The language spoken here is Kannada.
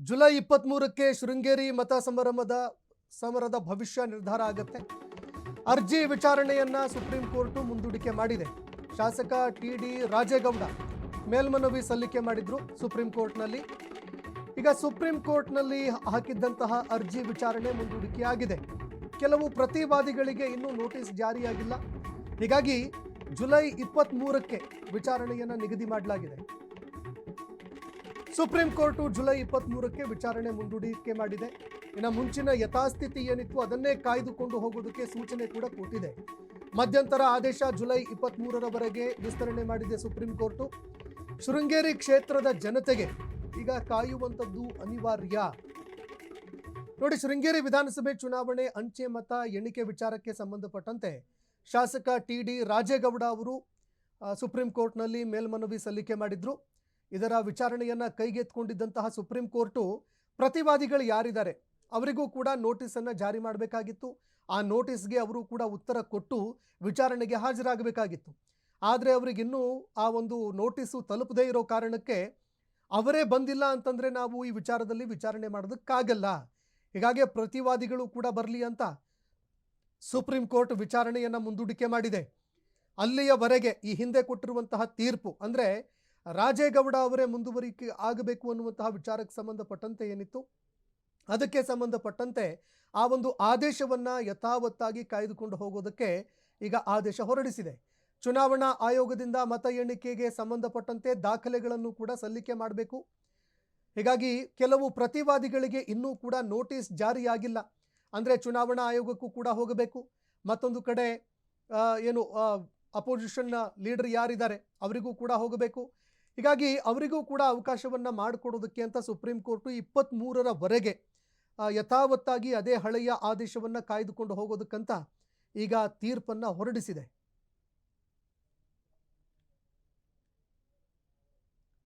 ಜುಲೈ 23ಕ್ಕೆ ಶೃಂಗೇರಿ ಮತ ಸಮರದ ಭವಿಷ್ಯ ನಿರ್ಧಾರ ಆಗುತ್ತೆ. ಅರ್ಜಿ ವಿಚಾರಣೆಯನ್ನ ಸುಪ್ರೀಂ ಕೋರ್ಟ್ ಮುಂದೂಡಿಕೆ ಮಾಡಿದೆ. ಶಾಸಕ ಟಿ.ಡಿ. ರಾಜೇಗೌಡ ಮೇಲ್ಮನವಿ ಸಲ್ಲಿಕೆ ಮಾಡಿದ್ರು ಸುಪ್ರೀಂ ಕೋರ್ಟ್ನಲ್ಲಿ. ಈಗ ಸುಪ್ರೀಂ ಕೋರ್ಟ್ನಲ್ಲಿ ಹಾಕಿದ್ದಂತಹ ಅರ್ಜಿ ವಿಚಾರಣೆ ಮುಂದೂಡಿಕೆಯಾಗಿದೆ. ಕೆಲವು ಪ್ರತಿವಾದಿಗಳಿಗೆ ಇನ್ನೂ ನೋಟಿಸ್ ಜಾರಿಯಾಗಿಲ್ಲ. ಹೀಗಾಗಿ ಜುಲೈ 23ಕ್ಕೆ ವಿಚಾರಣೆಯನ್ನ ನಿಗದಿ ಮಾಡಲಾಗಿದೆ. ಸುಪ್ರೀಂ ಕೋರ್ಟ್ ಜುಲೈ 23ಕ್ಕೆ ವಿಚಾರಣೆ ಮುಂದೂಡಿಕೆ ಮಾಡಿದೆ. ಇನ್ನು ಮುಂಚಿನ ಯಥಾಸ್ಥಿತಿ ಏನಿತ್ತು ಅದನ್ನೇ ಕಾಯ್ದುಕೊಂಡು ಹೋಗೋದಕ್ಕೆ ಸೂಚನೆ ಕೂಡ ಕೊಟ್ಟಿದೆ. ಮಧ್ಯಂತರ ಆದೇಶ ಜುಲೈ 23ರವರೆಗೆ ವಿಸ್ತರಣೆ ಮಾಡಿದೆ ಸುಪ್ರೀಂ ಕೋರ್ಟ್. ಶೃಂಗೇರಿ ಕ್ಷೇತ್ರದ ಜನತೆಗೆ ಈಗ ಕಾಯುವಂಥದ್ದು ಅನಿವಾರ್ಯ. ನೋಡಿ, ಶೃಂಗೇರಿ ವಿಧಾನಸಭೆ ಚುನಾವಣೆ ಅಂಚೆ ಮತ ಎಣಿಕೆ ವಿಚಾರಕ್ಕೆ ಸಂಬಂಧಪಟ್ಟಂತೆ ಶಾಸಕ ಟಿ.ಡಿ. ರಾಜೇಗೌಡ ಅವರು ಸುಪ್ರೀಂ ಕೋರ್ಟ್ನಲ್ಲಿ ಮೇಲ್ಮನವಿ ಸಲ್ಲಿಕೆ ಮಾಡಿದ್ರು. ಇದರ ವಿಚಾರಣೆಯನ್ನ ಕೈಗೆತ್ತಿಕೊಂಡಿದ್ದಂತಹ ಸುಪ್ರೀಂ ಕೋರ್ಟು ಪ್ರತಿವಾದಿಗಳು ಯಾರಿದ್ದಾರೆ ಅವರಿಗೂ ಕೂಡ ನೋಟಿಸನ್ನು ಜಾರಿ ಮಾಡಬೇಕಾಗಿತ್ತು. ಆ ನೋಟಿಸ್ಗೆ ಅವರು ಕೂಡ ಉತ್ತರ ಕೊಟ್ಟು ವಿಚಾರಣೆಗೆ ಹಾಜರಾಗಬೇಕಾಗಿತ್ತು. ಆದರೆ ಅವರಿಗಿನ್ನೂ ಆ ಒಂದು ನೋಟಿಸು ತಲುಪದೇ ಇರೋ ಕಾರಣಕ್ಕೆ ಅವರೇ ಬಂದಿಲ್ಲ ಅಂತಂದರೆ ನಾವು ಈ ವಿಚಾರದಲ್ಲಿ ವಿಚಾರಣೆ ಮಾಡೋದಕ್ಕಾಗಲ್ಲ. ಹೀಗಾಗಿ ಪ್ರತಿವಾದಿಗಳು ಕೂಡ ಬರಲಿ ಅಂತ ಸುಪ್ರೀಂ ಕೋರ್ಟ್ ವಿಚಾರಣೆಯನ್ನು ಮುಂದೂಡಿಕೆ ಮಾಡಿದೆ. ಅಲ್ಲಿಯವರೆಗೆ ಈ ಹಿಂದೆ ಕೊಟ್ಟಿರುವಂತಹ ತೀರ್ಪು ಅಂದರೆ ರಾಜೇಗೌಡ ಅವರೇ ಮುಂದುವರಿಕೆ ಆಗಬೇಕು ಅನ್ನುವಂತಹ ವಿಚಾರಕ್ಕೆ ಸಂಬಂಧಪಟ್ಟಂತೆ ಏನಿತ್ತು ಅದಕ್ಕೆ ಸಂಬಂಧಪಟ್ಟಂತೆ ಆ ಒಂದು ಆದೇಶವನ್ನು ಯಥಾವತ್ತಾಗಿ ಕಾಯ್ದುಕೊಂಡು ಹೋಗೋದಕ್ಕೆ ಈಗ ಆದೇಶ ಹೊರಡಿಸಿದೆ. ಚುನಾವಣಾ ಆಯೋಗದಿಂದ ಮತ ಎಣಿಕೆಗೆ ಸಂಬಂಧಪಟ್ಟಂತೆ ದಾಖಲೆಗಳನ್ನು ಕೂಡ ಸಲ್ಲಿಕೆ ಮಾಡಬೇಕು. ಹೀಗಾಗಿ ಕೆಲವು ಪ್ರತಿವಾದಿಗಳಿಗೆ ಇನ್ನೂ ಕೂಡ ನೋಟಿಸ್ ಜಾರಿಯಾಗಿಲ್ಲ. ಅಂದರೆ ಚುನಾವಣಾ ಆಯೋಗಕ್ಕೂ ಕೂಡ ಹೋಗಬೇಕು. ಮತ್ತೊಂದು ಕಡೆ ಅಪೋಸಿಷನ್ನ ಲೀಡರ್ ಯಾರಿದ್ದಾರೆ ಅವರಿಗೂ ಕೂಡ ಹೋಗಬೇಕು. ಹೀಗಾಗಿ ಅವರಿಗೂ ಕೂಡ ಅವಕಾಶವನ್ನು ಮಾಡಿಕೊಡೋದಕ್ಕೆ ಅಂತ ಸುಪ್ರೀಂ ಕೋರ್ಟು 23ರವರೆಗೆ ಯಥಾವತ್ತಾಗಿ ಅದೇ ಹಳೆಯ ಆದೇಶವನ್ನು ಕಾಯ್ದುಕೊಂಡು ಹೋಗೋದಕ್ಕಂತ ಈಗ ತೀರ್ಪನ್ನು ಹೊರಡಿಸಿದೆ.